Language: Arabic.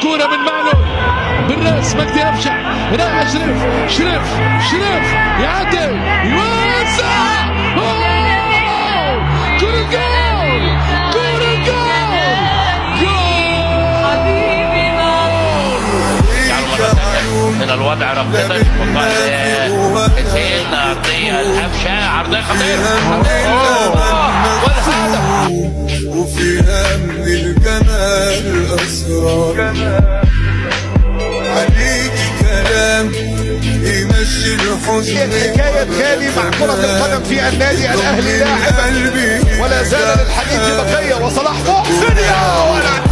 كورة من معلول بالراس مجدي أفشع راح شريف يعدل يوسع كورة جول من الوضع ربنا يفضل حسين عرضية الأفشع عرضية خطيرة والهدف وفيها من الجمال أسرار عليك كلام يمشي الحزن. حكاية غالي مع كرة القدم في النادي الأهلي لاعبا ولا زال للحديث بقية وصلاح محسن يا ولد